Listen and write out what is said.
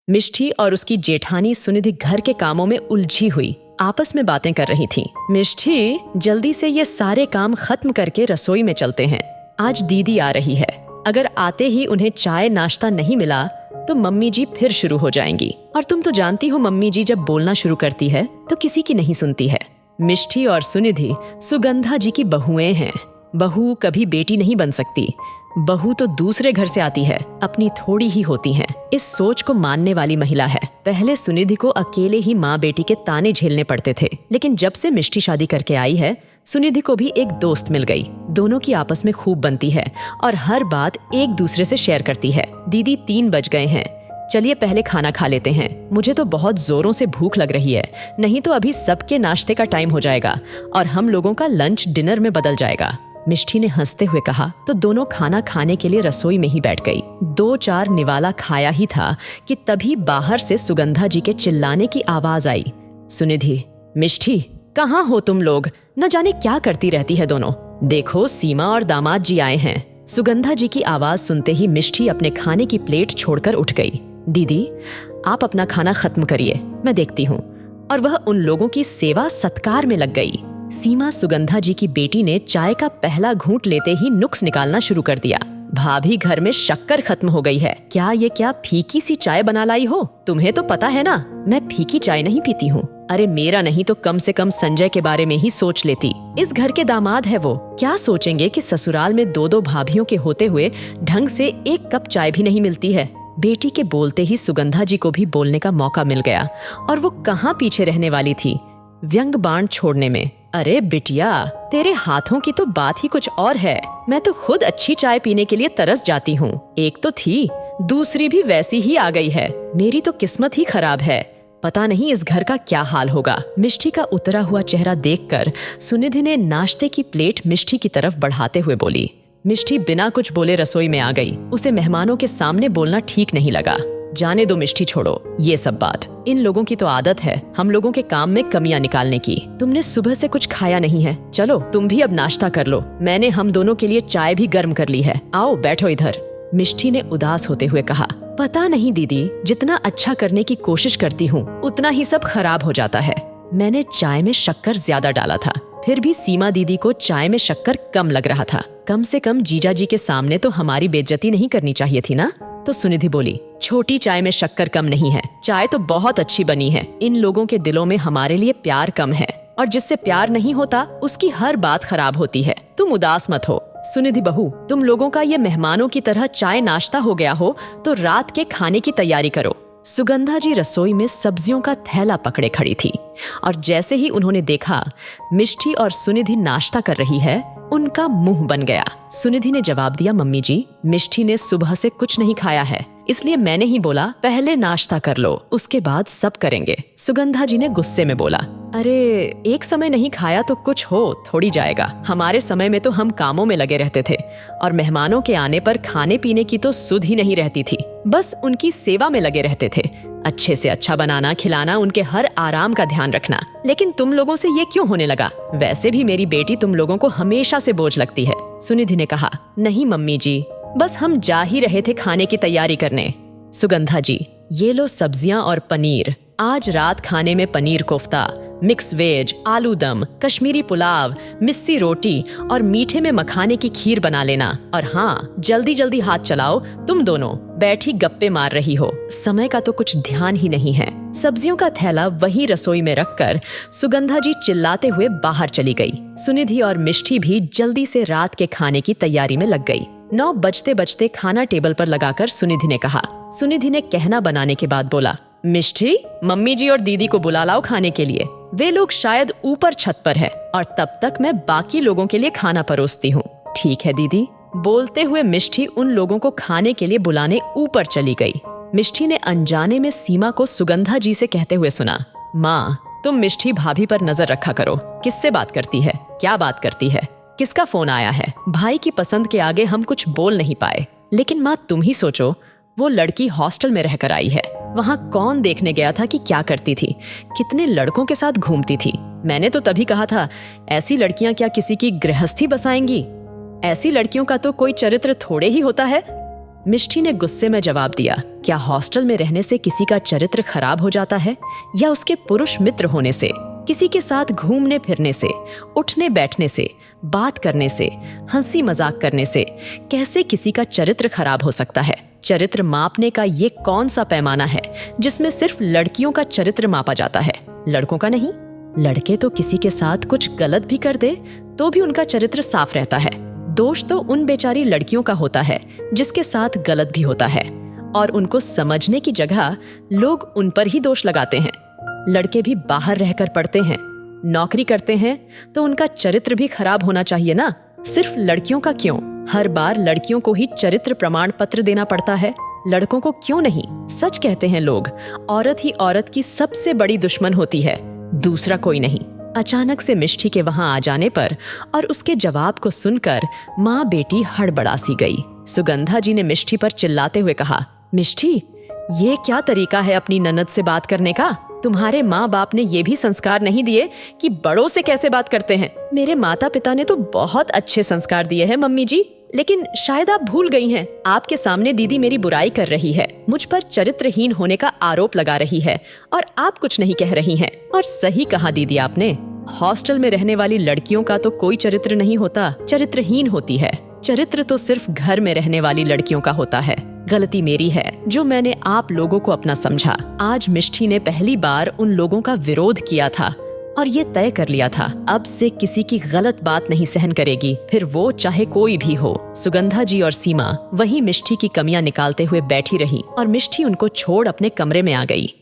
मिष्टी और उसकी जेठानी सुनिधि घर के कामों में उलझी हुई आपस में बातें कर रही थीं। मिष्टी, जल्दी से ये सारे काम खत्म करके रसोई में चलते हैं। आज दीदी आ रही है। अगर आते ही उन्हें चाय नाश्ता नहीं मिला तो मम्मी जी फिर शुरू हो जाएंगी। और तुम तो जानती हो मम्मी जी जब बोलना शुरू करती है तो किसी की नहीं सुनती है। मिष्टी और सुनिधि सुगंधा जी की बहुएं हैं। बहू कभी बेटी नहीं बन सकती। बहू तो दूसरे घर से आती है, अपनी थोड़ी ही होती हैं। इस सोच को मानने वाली महिला है। पहले सुनिधि को अकेले ही माँ बेटी के ताने झेलने पड़ते थे, लेकिन जब से मिष्टी शादी करके आई है, सुनिधि को भी एक दोस्त मिल गई। दोनों की आपस में खूब बनती है और हर बात एक दूसरे से शेयर करती है। दीदी 3 बज गए हैं, चलिए पहले खाना खा लेते हैं। मुझे तो बहुत जोरों से भूख लग रही है, नहीं तो अभी सबके नाश्ते का टाइम हो जाएगा और हम लोगों का लंच डिनर में बदल जाएगा। मिष्टी ने हंसते हुए कहा तो दोनों खाना खाने के लिए रसोई में ही बैठ गई। 2-4 निवाला खाया ही था कि तभी बाहर से सुगंधा जी के चिल्लाने की आवाज आई। सुनिधि, मिष्टी, कहाँ हो तुम लोग? न जाने क्या करती रहती है दोनों। देखो, सीमा और दामाद जी आए हैं। सुगंधा जी की आवाज सुनते ही मिष्टी अपने खाने की प्लेट छोड़कर उठ गई। दीदी, आप अपना खाना खत्म करिए, मैं देखती हूँ। और वह उन लोगों की सेवा सत्कार में लग गई। सीमा, सुगंधा जी की बेटी, ने चाय का पहला घूंट लेते ही नुक्स निकालना शुरू कर दिया। भाभी, घर में शक्कर खत्म हो गई है। क्या फीकी सी चाय बना लाई हो? तुम्हें तो पता है ना, मैं फीकी चाय नहीं पीती हूँ। अरे मेरा नहीं तो कम से कम संजय के बारे में ही सोच लेती। इस घर के दामाद है वो। क्या सोचेंगे कि ससुराल में 2-2 भाभियों के होते हुए ढंग से एक कप चाय भी नहीं मिलती है। बेटी के बोलते ही सुगंधा जी को भी बोलने का मौका मिल गया और वो कहाँ पीछे रहने वाली थी व्यंग बाण छोड़ने में। अरे बिटिया, तेरे हाथों की तो बात ही कुछ और है। मैं तो खुद अच्छी चाय पीने के लिए तरस जाती हूँ। एक तो थी, दूसरी भी वैसी ही आ गई है। मेरी तो किस्मत ही खराब है। पता नहीं इस घर का क्या हाल होगा। मिष्टी का उतरा हुआ चेहरा देखकर सुनिधि ने नाश्ते की प्लेट मिष्टी की तरफ बढ़ाते हुए बोली। मिष्टी बिना कुछ बोले रसोई में आ गई। उसे मेहमानों के सामने बोलना ठीक नहीं लगा। जाने दो मिष्टी, छोड़ो ये सब बात। इन लोगों की तो आदत है हम लोगों के काम में कमियां निकालने की। तुमने सुबह से कुछ खाया नहीं है, चलो तुम भी अब नाश्ता कर लो। मैंने हम दोनों के लिए चाय भी गर्म कर ली है, आओ बैठो इधर। मिष्टी ने उदास होते हुए कहा, पता नहीं दीदी, जितना अच्छा करने की कोशिश करती हूँ उतना ही सब खराब हो जाता है। मैंने चाय में शक्कर ज्यादा डाला था, फिर भी सीमा दीदी को चाय में शक्कर कम लग रहा था। कम से कम जीजा जी के सामने तो हमारी बेइज्जती नहीं करनी चाहिए थी ना। तो सुनिधि बोली, छोटी चाय में शक्कर कम नहीं है, चाय तो बहुत अच्छी बनी है। इन लोगों के दिलों में हमारे लिए प्यार कम है और जिससे प्यार नहीं होता उसकी हर बात खराब होती है। तुम उदास मत हो। सुनिधि बहू, तुम लोगों का ये मेहमानों की तरह चाय नाश्ता हो गया हो तो रात के खाने की तैयारी करो। सुगंधा जी रसोई में सब्जियों का थैला पकड़े खड़ी थी और जैसे ही उन्होंने देखा मिष्टी और सुनिधि नाश्ता कर रही है, उनका मुंह बन गया। सुनिधि ने जवाब दिया, मम्मी जी, मिष्टी ने सुबह से कुछ नहीं खाया है, इसलिए मैंने ही बोला पहले नाश्ता कर लो, उसके बाद सब करेंगे। सुगंधा जी ने गुस्से में बोला, अरे एक समय नहीं खाया तो कुछ हो थोड़ी जाएगा। हमारे समय में तो हम कामों में लगे रहते थे और मेहमानों के आने पर खाने पीने की तो सुध ही नहीं रहती थी, बस उनकी सेवा में लगे रहते थे। अच्छे से अच्छा बनाना, खिलाना, उनके हर आराम का ध्यान रखना। लेकिन तुम लोगों से ये क्यों होने लगा? वैसे भी मेरी बेटी तुम लोगों को हमेशा से बोझ लगती है। सुनिधि ने कहा, नहीं मम्मी जी, बस हम जा ही रहे थे खाने की तैयारी करने। सुगंधा जी, ये लो सब्जियां और पनीर। आज रात खाने में पनीर कोफ्ता, मिक्स वेज, आलू दम, कश्मीरी पुलाव, मिस्सी रोटी और मीठे में मखाने की खीर बना लेना। और हाँ, जल्दी जल्दी हाथ चलाओ, तुम दोनों बैठी गप्पे मार रही हो, समय का तो कुछ ध्यान ही नहीं है। सब्जियों का थैला वही रसोई में रखकर सुगंधा जी चिल्लाते हुए बाहर चली गई। सुनिधि और मिष्टी भी जल्दी से रात के खाने की तैयारी में लग गई। 9 बजते बजते खाना टेबल पर लगाकर सुनिधि ने कहा। सुनिधि ने कहना बनाने के बाद बोला, मिष्टी, मम्मी जी और दीदी को बुला लाओ खाने के लिए। वे लोग शायद ऊपर छत पर है और तब तक मैं बाकी लोगों के लिए खाना परोसती हूँ। ठीक है दीदी। बोलते हुए मिष्टी उन लोगों को खाने के लिए बुलाने ऊपर चली गई। मिष्टी ने अनजाने में सीमा को सुगंधा जी से कहते हुए सुना, माँ, तुम मिष्टी भाभी पर नजर रखा करो। किससे बात करती है, क्या बात करती है, किसका फोन आया है? भाई की पसंद के आगे हम कुछ बोल नहीं पाए। लेकिन माँ, तुम ही सोचो, वो लड़की हॉस्टल में रहकर आई है। वहाँ कौन देखने गया था कि क्या करती थी, कितने लड़कों के साथ घूमती थी। मैंने तो तभी कहा था, ऐसी लड़कियां क्या किसी की गृहस्थी बसाएंगी? ऐसी लड़कियों का तो कोई चरित्र थोड़े ही होता है। मिष्टी ने गुस्से में जवाब दिया, क्या हॉस्टल में रहने से किसी का चरित्र खराब हो जाता है, या उसके पुरुष मित्र होने से, किसी के साथ घूमने फिरने से, उठने बैठने से, बात करने से, हंसी मजाक करने से कैसे किसी का चरित्र खराब हो सकता है? चरित्र मापने का ये कौन सा पैमाना है जिसमें सिर्फ लड़कियों का चरित्र मापा जाता है, लड़कों का नहीं? लड़के तो किसी के साथ कुछ गलत भी कर दे तो भी उनका चरित्र साफ रहता है। दोष तो उन बेचारी लड़कियों का होता है जिसके साथ गलत भी होता है, और उनको समझने की जगह लोग उन पर ही दोष लगाते हैं। लड़के भी बाहर रहकर पढ़ते हैं, नौकरी करते हैं, तो उनका चरित्र भी खराब होना चाहिए ना। सिर्फ लड़कियों का क्यों? हर बार लड़कियों को ही चरित्र प्रमाण पत्र देना पड़ता है, लड़कों को क्यों नहीं? सच कहते हैं लोग, औरत ही औरत की सबसे बड़ी दुश्मन होती है, दूसरा कोई नहीं। अचानक से मिष्टी के वहां आ जाने पर और उसके जवाब को सुनकर माँ बेटी हड़बड़ासी गई। सुगंधा जी ने मिष्टी पर चिल्लाते हुए कहा, मिष्टी, ये क्या तरीका है अपनी ननद से बात करने का? तुम्हारे माँ बाप ने ये भी संस्कार नहीं दिए कि बड़ों से कैसे बात करते हैं? मेरे माता पिता ने तो बहुत अच्छे संस्कार दिए हैं मम्मी जी, लेकिन शायद आप भूल गई हैं। आपके सामने दीदी मेरी बुराई कर रही है, मुझ पर चरित्रहीन होने का आरोप लगा रही है, और आप कुछ नहीं कह रही हैं। और सही कहा दीदी आपने, हॉस्टल में रहने वाली लड़कियों का तो कोई चरित्र नहीं होता, चरित्रहीन होती है। चरित्र तो सिर्फ घर में रहने वाली लड़कियों का होता है। गलती मेरी है जो मैंने आप लोगों को अपना समझा। आज मिष्टी ने पहली बार उन लोगों का विरोध किया था और ये तय कर लिया था, अब से किसी की गलत बात नहीं सहन करेगी, फिर वो चाहे कोई भी हो। सुगंधा जी और सीमा वहीं मिष्टी की कमियां निकालते हुए बैठी रही और मिष्टी उनको छोड़ अपने कमरे में आ गई।